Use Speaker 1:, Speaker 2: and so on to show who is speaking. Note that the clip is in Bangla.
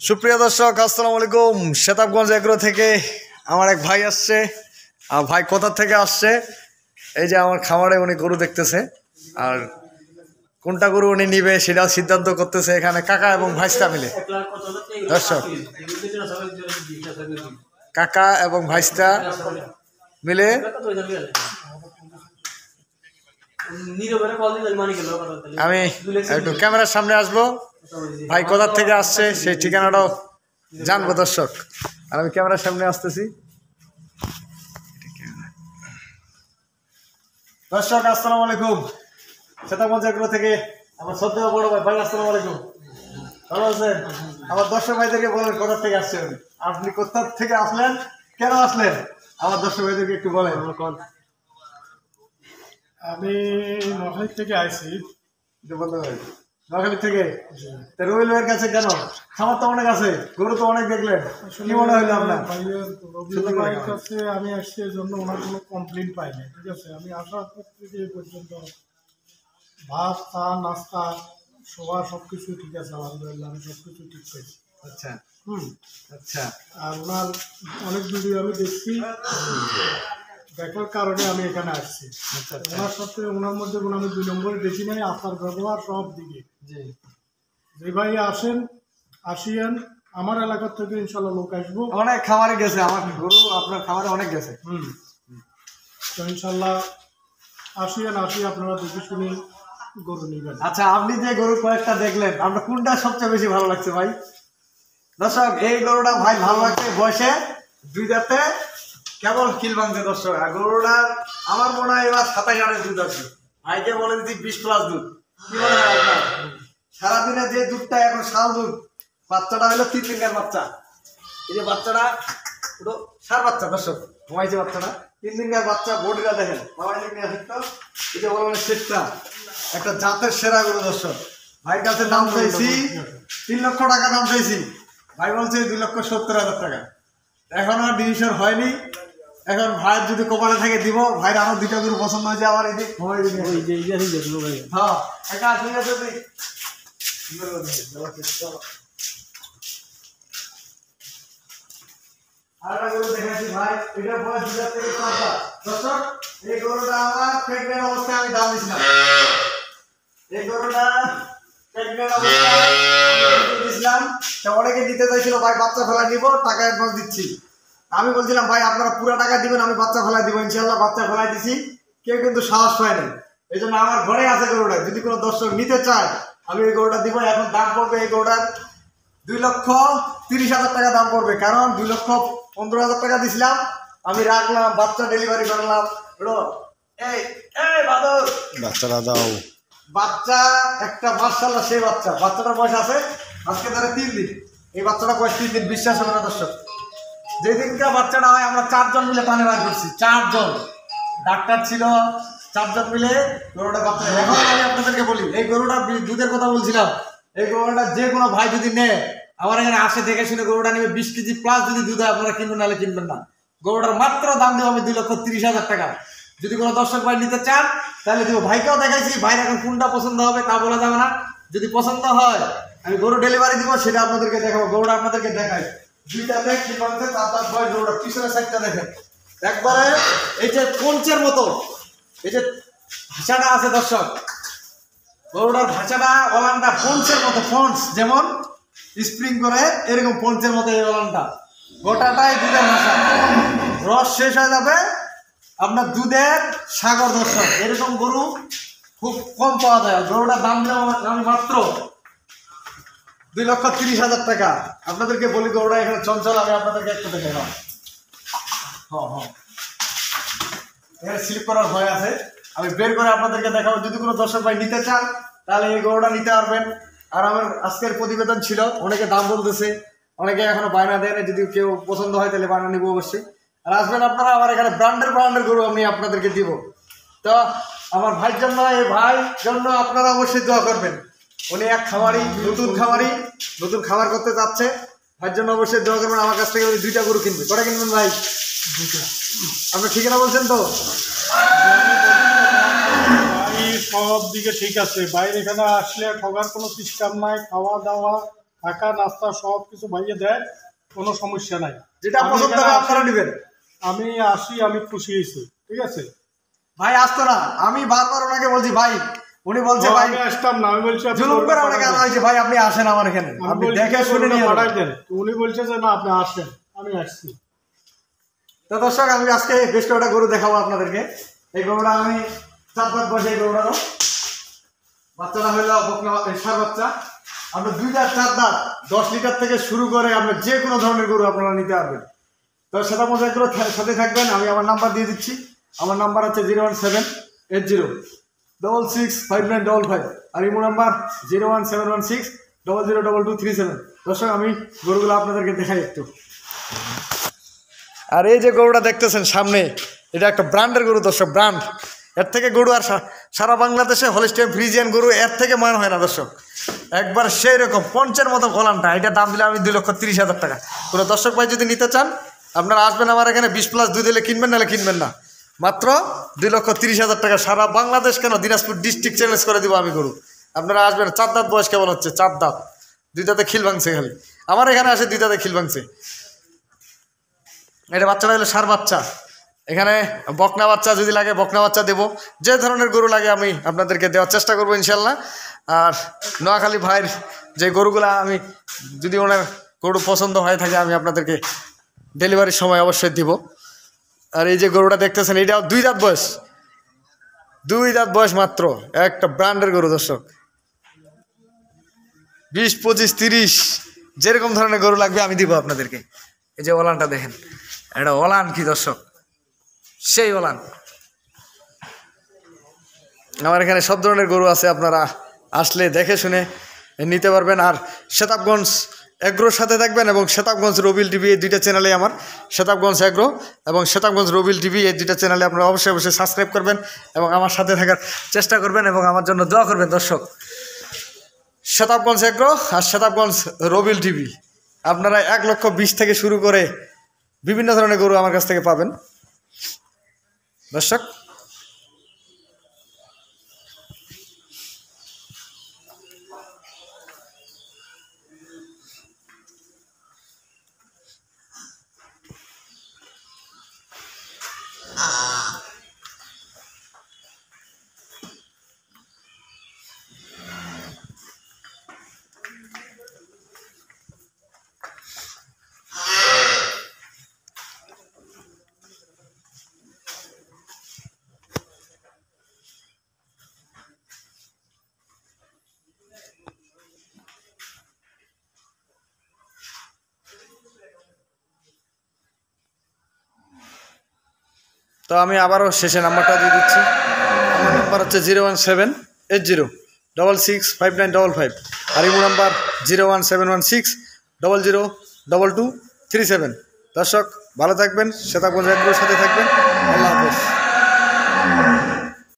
Speaker 1: সুপ্রিয় দর্শক আসসালামু আলাইকুম। শেতাবগঞ্জ এগ্রো থেকে আমার এক ভাই আসছে। ভাই কোথা থেকে আসছে? এই যে আমার খামারে উনি গরু দেখতেছে, আর কোনটা গরু উনি নিবে সেটাও সিদ্ধান্ত করতেছে এখানে কাকা এবং ভাইস্তা মিলে। দর্শক, কাকা এবং ভাইস্তা মিলে আমি একটু ক্যামেরার সামনে আসবো, ভাই কোথা থেকে আসছে সেই ঠিকানাটাও জানবো দর্শক। আর আমি ক্যামেরার সামনে আসতেছি। দর্শক আসসালামু আলাইকুম। শেতাবগঞ্জ এগ্রো থেকে আমার শ্রদ্ধেয় বড় ভাই। ভাই আসসালামু আলাইকুম, ভালো আছেন? আমার দর্শক ভাইদেরকে বলেন কোথা থেকে আসছেন, আপনি কোথা থেকে আসলেন, কেন আসলেন, আমার দর্শক ভাইদেরকে একটু বলেন।
Speaker 2: আমি নোয়াখালী থেকে আইছি।
Speaker 1: নোয়াখালী থেকে রবিল ভাইয়ের কাছে কেন? খামার তো অনেক আছে, গরু তো অনেক দেখলেন, কি মনে হইলো আপনার?
Speaker 2: রবিল ভাইয়ের কাছে আমি আসছি এই জন্য ওনার কোনো কমপ্লেন পাইনি, ঠিক আছে। আমি আসার পর থেকে এই পর্যন্ত ভাত চা নাস্তা শোয়া সবকিছু ঠিক আছে, আলহামদুলিল্লাহ আমি সবকিছু ঠিক পাইছি।
Speaker 1: আচ্ছা, আচ্ছা।
Speaker 2: আর ওনার অনেক ভিডিও আমি দেখছি, দেখার কারণে আমি এখানে আসছি। ওনার সাথে ওনার মধ্যে কোনো আমি 2 নম্বরে দেখি নাই। আপনার ব্যবহার সব দিকে যে ভাই আসেন আসিয়েন, আমার এলাকা থেকে ইনশাল্লাহ লোক আসবো।
Speaker 1: অনেক খামারে গেছে আমার গরু, আপনার খামারে অনেক গেছে।
Speaker 2: তো ইনশাল্লাহ আসিয়েন, আপনারা দেখে শুনে গরু নিবেন।
Speaker 1: আচ্ছা, আপনি যে গরু কয়েকটা দেখলেন, আপনার কোনটা সবচেয়ে বেশি ভালো লাগছে ভাই? দর্শক, এই গরুটা ভাই ভালো লাগছে, বয়সে 2 দাঁতে কেবল কিল ভাঙছে দর্শক। আর গরুটার আমার মনে হয় এবার 27 দুধ আছে। ভাইকে বলে দিচ্ছি 20+ দুধ। কি মনে হয় আপনার? সারাদিনে যে দুধটা এখন শাল দুধ। বাচ্চাটা হলো 3 দিনের বাচ্চা। এই যে বাচ্চাটা পুরো সার বাচ্চা দর্শক, ঘুমাইছে বাচ্চাটা 3 দিনের বাচ্চা। বডিটা দেখেন, বাবা নিয়ে আসেন তো। এই যে বলবেন শেষটা একটা জাতের সেরা গরু দর্শক। ভাইয়ের কাছে দাম চাইছি 3 লক্ষ টাকা দাম চাইছি, ভাই বলছে 2,70,000 টাকা। এখন আর ডিসিশন হয়নি। এখন ভাইয়ের যদি কপালে থাকে দিব। ভাইয়ের আরো 2টা গরু পছন্দ হয়েছে আমার। এই যে হ্যাঁ, একা ঠিক আছে। আরেকটা গরু দেখাচ্ছি ভাই, এটা বয়স 2 থেকে 4 দাঁত। দর্শক, এই গরুটা আমার প্রেগনেন্ট অবস্থায় আমি দাম দিছিলাম। এই গরুটা প্রেগনেন্ট অবস্থায় আমি দিয়েছিলাম। তো অনেকে দিতে চাইছিল ভাই বাচ্চা ফেলা নিব, টাকা অ্যাডভান্স দিচ্ছি। আমি বলছিলাম ভাই আপনারা পুরো টাকা দিবেন, আমি বাচ্চা ফেলাই দিব। ইনশাল্লাহ বাচ্চা ফেলাই দিছি, কেউ কিন্তু সাহস পায় না। এই জন্য আমার ঘরে আছে গরুটা, যদি কোনো দর্শক নিতে চায় আমি এই গরুটা দিব। এখন দাম পড়বে এই গরুটার 2,30,000 টাকা দাম পড়বে, কারণ 2,15,000 টাকা দিছিলাম, আমি রাখলাম, বাচ্চা ডেলিভারি করলাম। বাচ্চাটা দাও। বাচ্চা একটা মাশাআল্লাহ সেই বাচ্চা। বাচ্চাটার বয়স আছে আজকে ধরে 3 দিন। এই বাচ্চাটা বয়স 3 দিন, বিশ্বাস হবে না দর্শক। যেদিনকে বাচ্চাটা হয় আমরা 4 জন মিলে টানে বার করছি। 4 জন ডাক্তার ছিল, 4 জন মিলে গরুটা বাচ্চা। এখন আমি আপনাদেরকে বলি, এই গরুটা দুধের কথা বলছিলাম, এই গরুটা যে কোনো ভাই যদি নেয় আমার এখানে আসে দেখে শুনে গরুটা নেবে। 20 কেজি প্লাস যদি দুধ হয় আপনারা কিনবেন, নাহলে কিনবেন না। গরুটার মাত্র দাম দেবো আমি 2,30,000 টাকা। যদি কোনো দর্শক ভাই নিতে চান তাহলে দিব। ভাইকেও দেখাইছি, ভাইয়ের এখন কোনটা পছন্দ হবে তা বলা যাবে না। যদি পছন্দ হয় আমি গরু ডেলিভারি দিব, সেটা আপনাদেরকে দেখাবো। গরুটা আপনাদেরকে দেখাই, 2 দাঁতে কি বলছে, 4 দাঁত বয়স। গরুটা পিছনের সাইডটা দেখেন, একবারে এই যে পঞ্চের মতো এই যে ভাষাটা আছে দর্শক। গরুটার ভাষাটা ওলানটা পঞ্চের মতো, পঞ্চ যেমন স্প্রিং করে এরকম পঞ্চের মতো এই ওলানটা। গোটাটাই দুধের ভাষা, রস শেষ হয়ে যাবে আপনার দুধের সাগর দর্শক। এরকম গরু খুব কম পাওয়া যায়। গরুটার দাম দিলাম আমি মাত্র 2,30,000 টাকা। আপনাদেরকে বলি গরুটা এখানে চঞ্চল, আমি আপনাদেরকে একটু দেখালাম। এখানে স্লিপ করার ভয় আছে, আমি বের করে আপনাদেরকে দেখাবো। যদি কোনো দর্শক ভাই নিতে চান তাহলে এই গরুটা নিতে পারবেন। আর আমার আজকের প্রতিবেদন ছিল, অনেকে দাম বলতেছে, অনেকে এখনো বায়না দেয় না। যদি কেউ পছন্দ হয় তাহলে বায়না নিবো অবশ্যই। আর আসবেন আপনারা, আমার এখানে ব্র্যান্ডের গরু আমি আপনাদেরকে দিব। তো আমার ভাইয়ের জন্য, এই ভাই জন্য আপনারা অবশ্যই দোয়া করবেন। উনি এক খামারি, নতুন খামার করতে যাচ্ছে। ভাইয়ের জন্য অবশ্যই দোয়া করবেন। আমার কাছ থেকে উনি 2টা গরু কিনবে। কটা কিনবেন ভাই? 2টা। আপনি ঠিকানা বলছেন তো?
Speaker 2: সব দিকে ঠিক আছে। বাইরে এখানে আসলে ঠগার কোনো সিস্টেম নাই, খাওয়া দাওয়া থাকা নাস্তা সব কিছু ভাইয়ে দেয়, কোনো সমস্যা নাই।
Speaker 1: যেটা পছন্দ হবে আপনারা নেবেন।
Speaker 2: আমি আসি, আমি খুশি হয়েছি। ঠিক আছে
Speaker 1: ভাই আসতো না, আমি বারবার ওনাকে বলছি ভাই, উনি বলছে ভাই
Speaker 2: আমি আসতাম না, আমি বলছি
Speaker 1: জুলুম করে ওনাকে আনা হয়েছে, ভাই আপনি আসেন আমার এখানে, আপনি দেখে শুনে নিয়ে
Speaker 2: পাঠাই দেন। উনি বলছে যে না আপনি আসেন, আমি আসছি।
Speaker 1: তো দর্শক আমি আজকে বেশ কয়েকটা গরু দেখাবো আপনাদেরকে। এই গরুটা আমি 4 দাঁত বয়সে, এই গরুটারও বাচ্চাটা হইলো বকনা ষাঁড় বাচ্চা। আপনার 2 দাঁত 4 দাঁত 10 লিটার থেকে শুরু করে আপনার যে কোনো ধরনের গরু আপনারা নিতে পারবেন। তো সেটা মধ্যে এগুলো সাথে থাকবেন। আমি আমার নাম্বার দিয়ে দিচ্ছি, আমার নাম্বার হচ্ছে 01780665955 আর ইমো নাম্বার 01716002237। দর্শক আমি গরুগুলো আপনাদেরকে দেখাই একটু। আর এই যে গরুটা দেখতেছেন সামনে, এটা একটা ব্র্যান্ডের গরু দর্শক, ব্র্যান্ড। এর থেকে গরু আর সারা বাংলাদেশে হলিস্টিয়ান ফ্রিজিয়ান গরু এর থেকে মান হয় না দর্শক, একবার সেই রকম পঞ্চের মতো ফলানটা। এটার দাম দিলে আমি 2,30,000 টাকা। কোনো দর্শক ভাই যদি নিতে চান আপনারা আসবেন আমার এখানে, 20+2 দিলে কিনবেন, নাহলে কিনবেন না। মাত্র 2,30,000 টাকা। সারা বাংলাদেশ কেন, দিনাজপুর ডিস্ট্রিক্ট চ্যালেঞ্জ করে দিব আমি গরু। আপনারা আসবেন। 4 দাঁত বয়স কেমন হচ্ছে? 4 দাঁত, 2 দাঁতে খিল ভাঙছে, খালি আমার এখানে আসে 2 দাঁতে খিল ভাঙছে। এটা বাচ্চাটা হলো ষাঁড় বাচ্চা। এখানে বকনা বাচ্চা যদি লাগে বকনা বাচ্চা দেবো, যে ধরনের গরু লাগে আমি আপনাদেরকে দেওয়ার চেষ্টা করবো ইনশাল্লাহ। আর নোয়াখালী ভাইয়ের যে গরুগুলা আমি, যদি ওনার গরু পছন্দ হয়ে থাকে আমি আপনাদেরকে ডেলিভারির সময় অবশ্যই দিব। আর এই যে গরুটা দেখতেছেন, এটাও 2 দাঁত বয়স, 2 দাঁত বয়স মাত্র, একটা ব্র্যান্ডের গরু দর্শক। 20, 25, 30 যেরকম ধরনের গরু লাগবে আমি দিব আপনাদেরকে। এই যে ওলানটা দেখেন, এটা ওলান কি দর্শক, সেই ওলান। আমার এখানে সব ধরনের গরু আছে, আপনারা আসলে দেখে শুনে নিতে পারবেন। আর শেতাবগঞ্জ এগ্রোর সাথে থাকবেন, এবং শেতাবগঞ্জ রবিল টিভি, এই 2টা চ্যানেলে আমার, শেতাবগঞ্জ এগ্রো এবং শেতাবগঞ্জ রবিল টিভি, এই 2টা চ্যানেলে আপনারা অবশ্যই অবশ্যই সাবস্ক্রাইব করবেন এবং আমার সাথে থাকার চেষ্টা করবেন এবং আমার জন্য দোয়া করবেন দর্শক। শেতাবগঞ্জ এগ্রো আর শেতাবগঞ্জ রবিল টিভি, আপনারা 1,20,000 থেকে শুরু করে বিভিন্ন ধরনের গরু আমার কাছ থেকে পাবেন দর্শক। তো আমি আবারও শেষে নাম্বারটা দিয়ে দিচ্ছি। আমার নাম্বার হচ্ছে 01780665955 আর ইমো নাম্বার 01716002237। দর্শক ভালো থাকবেন, শেতাবগঞ্জ এগ্রোর সাথে থাকবেন। আল্লাহ হাফেজ।